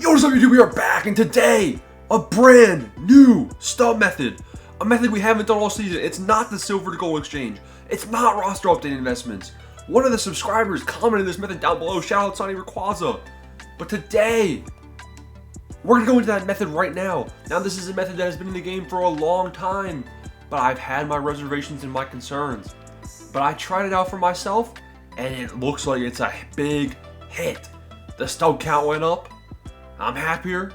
Yo, what's up YouTube? We are back, and today, a brand new stub method. A method we haven't done all season. It's not the silver to gold exchange. It's not roster update investments. One of the subscribers commented this method down below. Shout out Sonny Rayquaza. But today, we're going to go into that method right now. Now, this is a method that has been in the game for a long time, but I've had my reservations and my concerns. But I tried it out for myself, and it looks like it's a big hit. The stub count went up. I'm happier,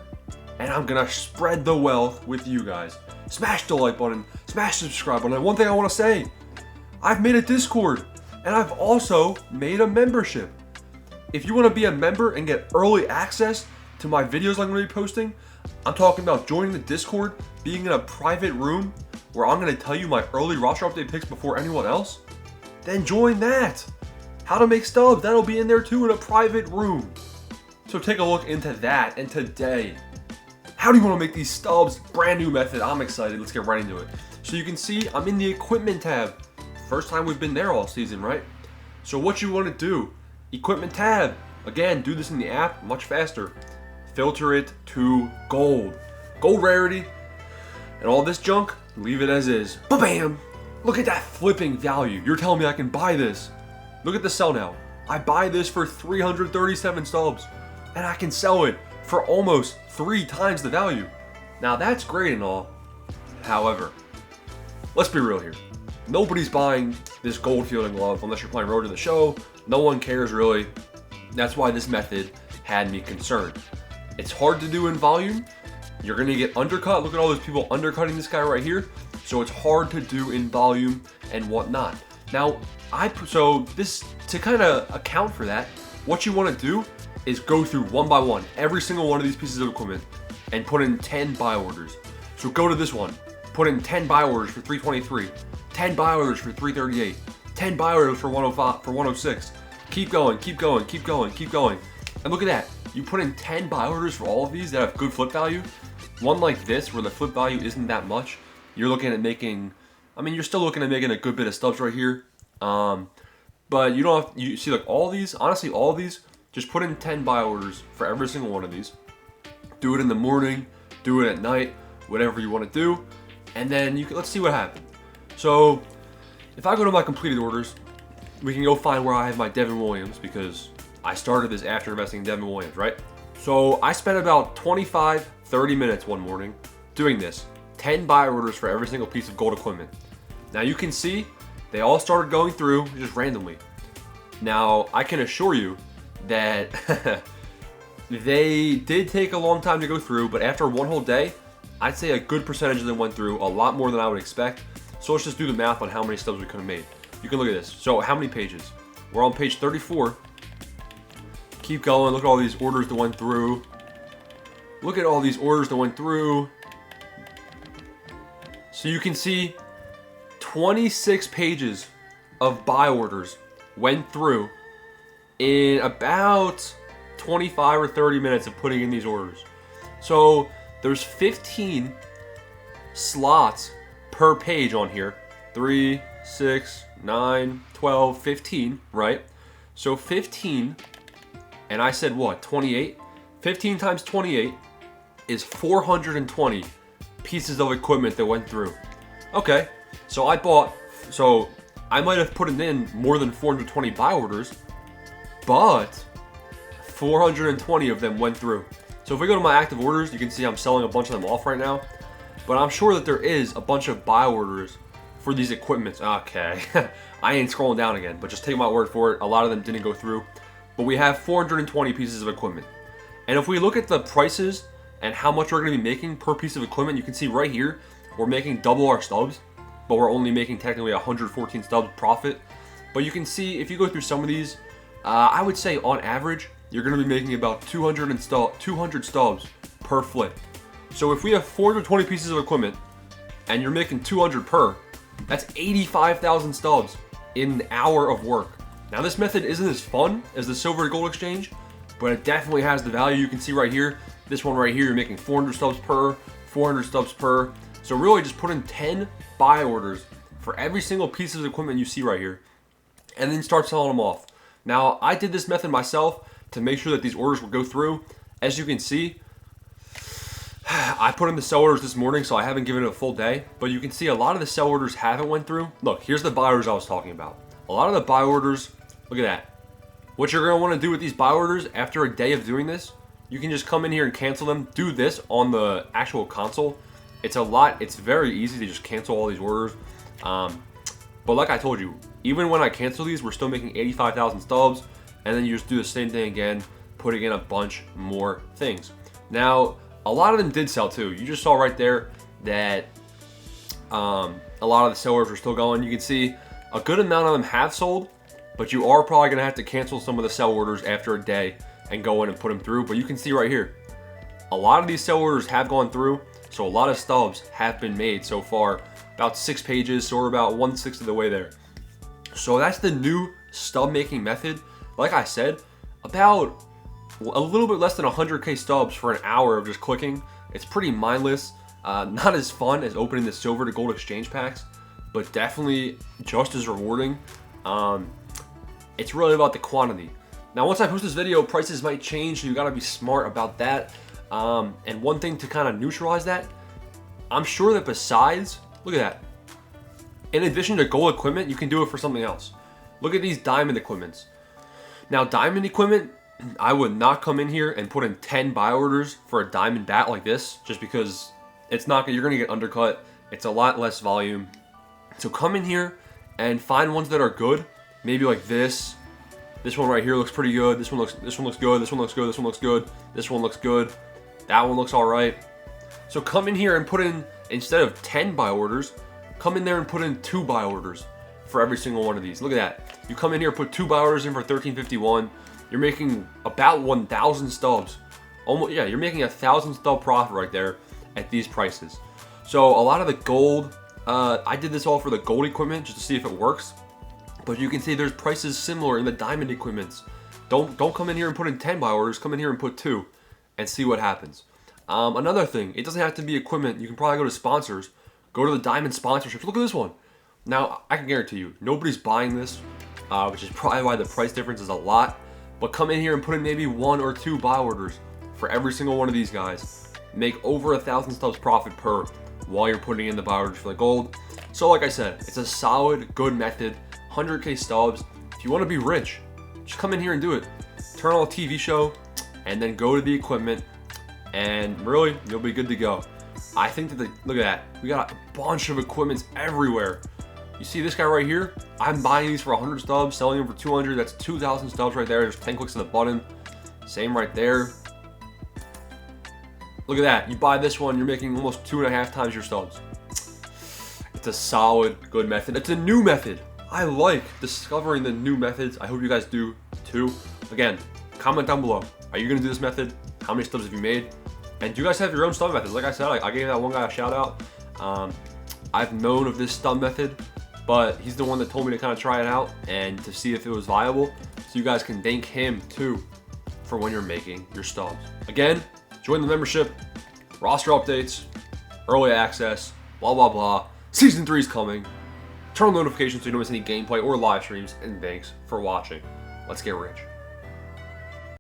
and I'm gonna spread the wealth with you guys. Smash the like button, smash the subscribe button. And one thing I want to say, I've made a Discord, and I've also made a membership. If you want to be a member and get early access to my videos I'm going to be posting, I'm talking about joining the Discord, being in a private room where I'm going to tell you my early roster update picks before anyone else, then join that. How to make stubs, that'll be in there too in a private room. So take a look into that. And today, how do you want to make these stubs? Brand new method. I'm excited. Let's get right into it. So you can see I'm in the equipment tab. First time we've been there all season, right? So what you want to do, equipment tab. Again, do this in the app much faster. Filter it to gold. Gold rarity. And all this junk, leave it as is. Ba-bam! Look at that flipping value. You're telling me I can buy this. Look at the sell now. I buy this for 337 stubs. And I can sell it for almost 3 times the value. Now that's great and all. However, let's be real here. Nobody's buying this gold fielding glove unless you're playing Road to the Show. No one cares really. That's why this method had me concerned. It's hard to do in volume. You're gonna get undercut. Look at all those people undercutting this guy right here. So it's hard to do in volume and whatnot. Now, to kind of account for that, what you want to do is go through one by one every single one of these pieces of equipment and put in 10 buy orders. So go to this one, put in 10 buy orders for 323, 10 buy orders for 338, 10 buy orders for 105, for 106. Keep going, keep going, keep going, keep going. And look at that. You put in 10 buy orders for all of these that have good flip value. One like this where the flip value isn't that much. You're looking at making, you're still looking at making a good bit of stubs right here. But you don't have, you see like all these, honestly all of these, just put in 10 buy orders for every single one of these. Do it in the morning, do it at night, whatever you want to do. And then let's see what happens. So if I go to my completed orders, we can go find where I have my Devin Williams because I started this after investing in Devin Williams, right? So I spent about 25-30 minutes one morning doing this. 10 buy orders for every single piece of gold equipment. Now you can see they all started going through just randomly. Now I can assure you that they did take a long time to go through, but after one whole day, I'd say a good percentage of them went through, a lot more than I would expect. So let's just do the math on how many stubs we could have made. You can look at this. So how many pages? We're on page 34. Keep going, look at all these orders that went through. Look at all these orders that went through. So you can see 26 pages of buy orders went through in about 25 or 30 minutes of putting in these orders. So there's 15 slots per page on here. 3, 6, 9, 12, 15, right? So 15, and I said what, 28? 15 times 28 is 420 pieces of equipment that went through. Okay, so I might have put in more than 420 buy orders, but 420 of them went through. So if we go to my active orders, you can see I'm selling a bunch of them off right now, but I'm sure that there is a bunch of buy orders for these equipments. Okay, I ain't scrolling down again, but just take my word for it. A lot of them didn't go through, but we have 420 pieces of equipment. And if we look at the prices and how much we're gonna be making per piece of equipment, you can see right here, we're making double our stubs, but we're only making technically 114 stubs profit. But you can see if you go through some of these, I would say on average, you're gonna be making about 200 stubs per flip. So if we have 420 pieces of equipment and you're making 200 per, that's 85,000 stubs in an hour of work. Now this method isn't as fun as the silver to gold exchange, but it definitely has the value. You can see right here, this one right here, you're making 400 stubs per, 400 stubs per. So really just put in 10 buy orders for every single piece of equipment you see right here, and then start selling them off. Now, I did this method myself to make sure that these orders would go through, As you can see, I put in the sell orders this morning, so I haven't given it a full day, but you can see a lot of the sell orders haven't went through. Look, here's the buy orders I was talking about. A lot of the buy orders, look at that. What you're going to want to do with these buy orders after a day of doing this, you can just come in here and cancel them. Do this on the actual console. It's very easy to just cancel all these orders. But like I told you, even when I cancel these, we're still making 85,000 stubs, and then you just do the same thing again, putting in a bunch more things. Now, a lot of them did sell too. You just saw right there that a lot of the sellers were still going. You can see a good amount of them have sold, but you are probably going to have to cancel some of the sell orders after a day and go in and put them through. But you can see right here, a lot of these sell orders have gone through, so a lot of stubs have been made so far. About 6 pages, so we're about 1/6 of the way there. So that's the new stub making method. Like I said, about a little bit less than 100k stubs for an hour of just clicking. It's pretty mindless. Not as fun as opening the silver to gold exchange packs, but definitely just as rewarding. It's really about the quantity. Now, once I post this video, prices might change, so you gotta be smart about that. And one thing to kind of neutralize that, I'm sure that besides, look at that. In addition to gold equipment, you can do it for something else. Look at these diamond equipments. Now, diamond equipment, I would not come in here and put in 10 buy orders for a diamond bat like this, just because you're gonna get undercut. It's a lot less volume. So come in here and find ones that are good. Maybe like this. This one right here looks pretty good. This one looks good. This one looks good. This one looks good. This one looks good. That one looks all right. So come in here and put in, instead of 10 buy orders, come in there and put in 2 buy orders for every single one of these. Look at that. You come in here, put 2 buy orders in for $13.51. You're making about 1,000 stubs. Almost, yeah, you're making 1,000 stub profit right there at these prices. So a lot of the gold, I did this all for the gold equipment just to see if it works. But you can see there's prices similar in the diamond equipments. Don't come in here and put in 10 buy orders. Come in here and put 2 and see what happens. Another thing, it doesn't have to be equipment. You can probably go to sponsors. Go to the diamond sponsorships. Look at this one. Now, I can guarantee you, nobody's buying this, which is probably why the price difference is a lot. But come in here and put in maybe 1 or 2 buy orders for every single one of these guys. Make over 1,000 stubs profit per while you're putting in the buy orders for the gold. So like I said, it's a solid, good method. 100k stubs. If you want to be rich, just come in here and do it. Turn on a TV show and then go to the equipment, and really, you'll be good to go. I think that look at that. We got a bunch of equipments everywhere. You see this guy right here? I'm buying these for 100 stubs, selling them for 200. That's 2,000 stubs right there. There's 10 clicks of the button. Same right there. Look at that. You buy this one, you're making almost 2.5 times your stubs. It's a solid, good method. It's a new method. I like discovering the new methods. I hope you guys do too. Again, comment down below. Are you gonna do this method? How many stubs have you made? And do you guys have your own stub methods? Like I said, I gave that one guy a shout out. I've known of this stub method, but he's the one that told me to kind of try it out and to see if it was viable. So you guys can thank him too for when you're making your stubs. Again, join the membership, roster updates, early access, blah, blah, blah. Season 3 is coming. Turn on notifications so you don't miss any gameplay or live streams, and thanks for watching. Let's get rich.